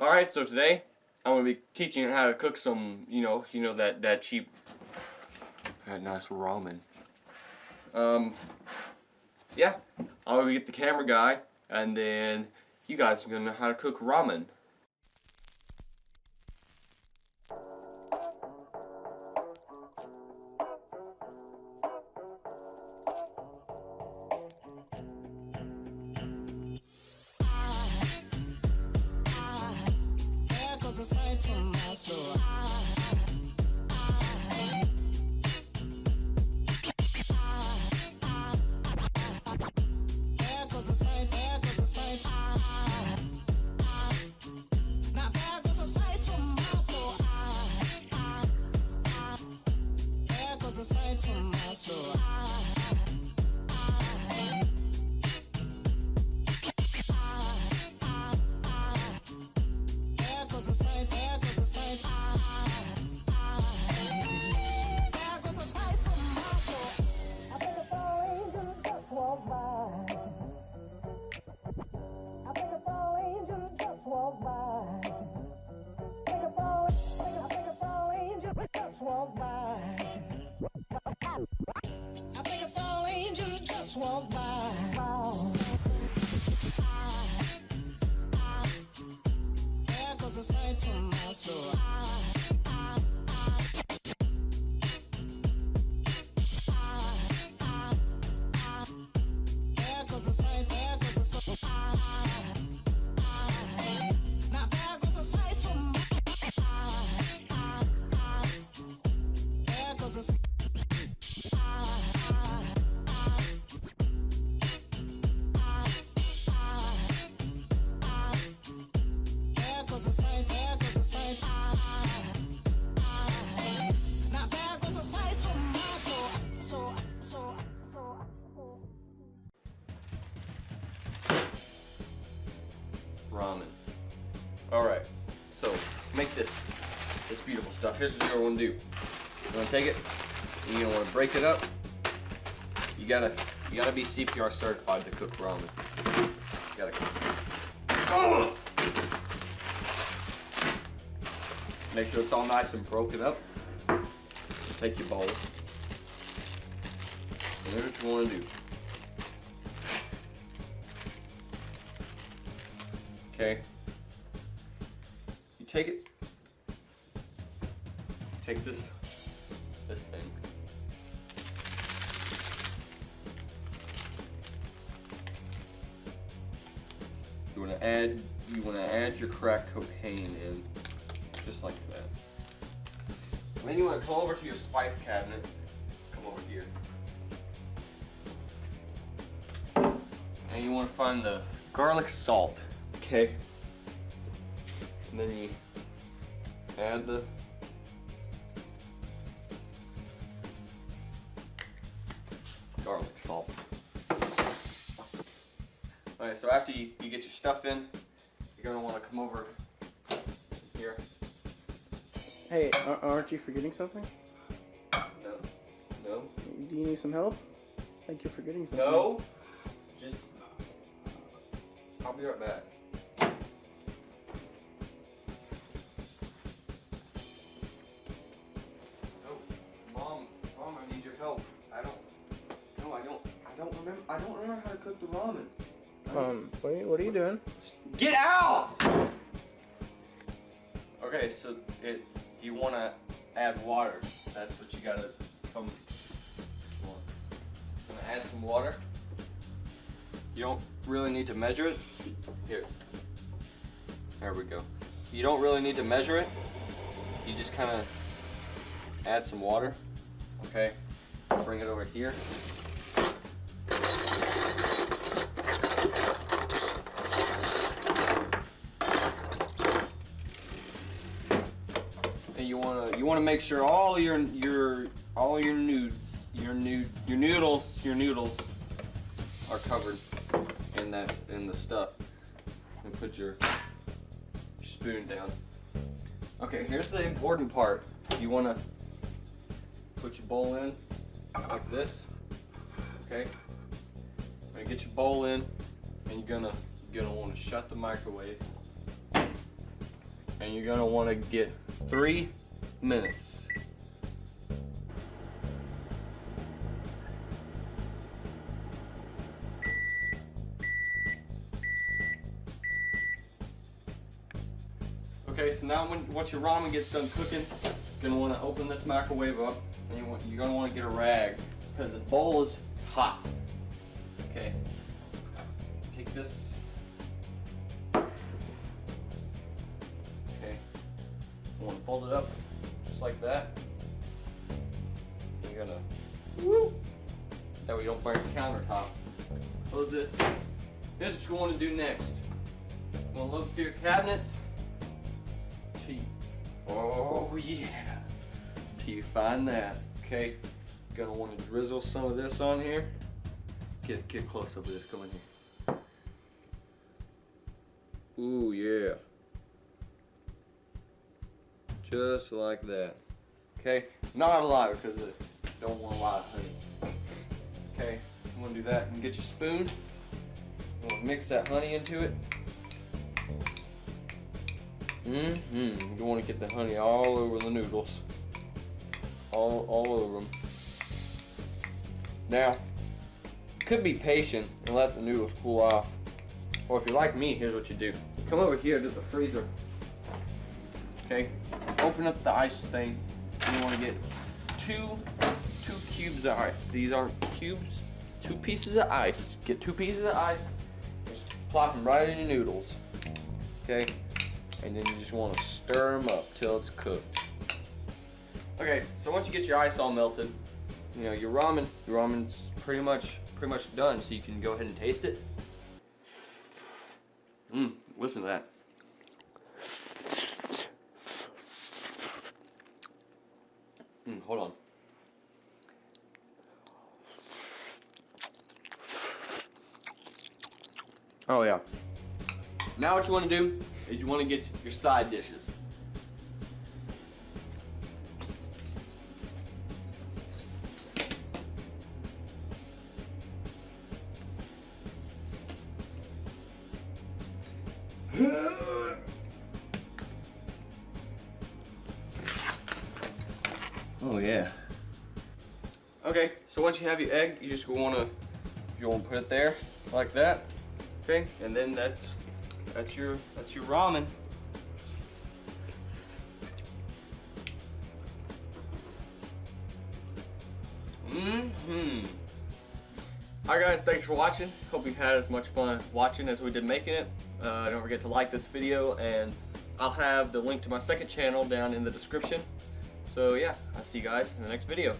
Alright, so today I'm gonna be teaching you how to cook some, that cheap, that nice ramen. Yeah, I'll get the camera guy, and then you guys are gonna know how to cook ramen. Aside from my soul, there goes a sight, there goes a sight. Now there goes a sight from my soul. There goes a sight from my soul. There goes a sight, there goes a sight. There goes a sight from my soul. I think a fall angel just walked by. I think a fall angel just walked by. I think a fall angel just walked by. I think a fall angel just walked by. There goes a sight from my soul. There goes a sight, there goes a sight. Now there goes a sight from my there goes a sight. There goes a sight, there goes a sight. Now there goes a sight from my soul. Ramen. Alright, so make this beautiful stuff. Here's what you're gonna do. You're gonna take it, and you're gonna wanna break it up. You gotta be CPR certified to cook ramen. You gotta make sure it's all nice and broken up. Take your bowl. And here's what you wanna do. Okay. You take this thing. You wanna add your cracked cocaine in, just like that. And then you wanna come over to your spice cabinet. Come over here. And you wanna find the garlic salt. Okay. And then you add the garlic salt. Alright, so after you get your stuff in, you're gonna want to come over here. Hey, aren't you forgetting something? No. No. Do you need some help? I think you're forgetting something. No. Just, I'll be right back. Mom, I need your help. I don't remember how to cook the ramen. What are you doing? Get out! Okay, so you want to add water. That's what you gotta come on. Gonna add some water. You don't really need to measure it. Here. There we go. You don't really need to measure it. You just kind of add some water. Okay. Bring it over here. And you wanna make sure all your noodles are covered in the stuff. And put your spoon down. Okay, here's the important part. You wanna put your bowl in like this. Okay. When you get your bowl in, and you're gonna want to shut the microwave. and you're gonna want to get 3 minutes. Okay, so now once your ramen gets done cooking, you're gonna want to open this microwave up, and you're gonna want to get a rag because this bowl is hot. Okay, take this. Okay, you want to fold it up just like that. You're gonna, woo, that way you don't burn your countertop. Close this. Here's what you want to do next. You want to look through your cabinets. Oh yeah, till you find that. Okay, gonna want to drizzle some of this on here. Get close up with this. Come in here. Ooh yeah, just like that. Okay, not a lot because I don't want a lot of honey. Okay, you want to do that and get your spoon. You want to mix that honey into it. You want to get the honey all over the noodles. All over them. Now, you could be patient and let the noodles cool off. Or if you're like me, here's what you do. Come over here to the freezer. Okay, open up the ice thing. And you want to get two cubes of ice. These aren't cubes, 2 pieces of ice. Get 2 pieces of ice, just plop them right in your noodles. Okay. And then you just want to stir them up till it's cooked. Okay, so once you get your ice all melted, you know your ramen's pretty much done. So you can go ahead and taste it. Listen to that. Hold on. Oh yeah. Now what you want to do is you want to get your side dishes. Oh yeah. Okay, so once you have your egg, you just want to put it there like that. Okay, and then that's your ramen. Alright guys, thanks for watching. Hope you had as much fun watching as we did making it. Don't forget to like this video, and I'll have the link to my second channel down in the description. So yeah, I'll see you guys in the next video.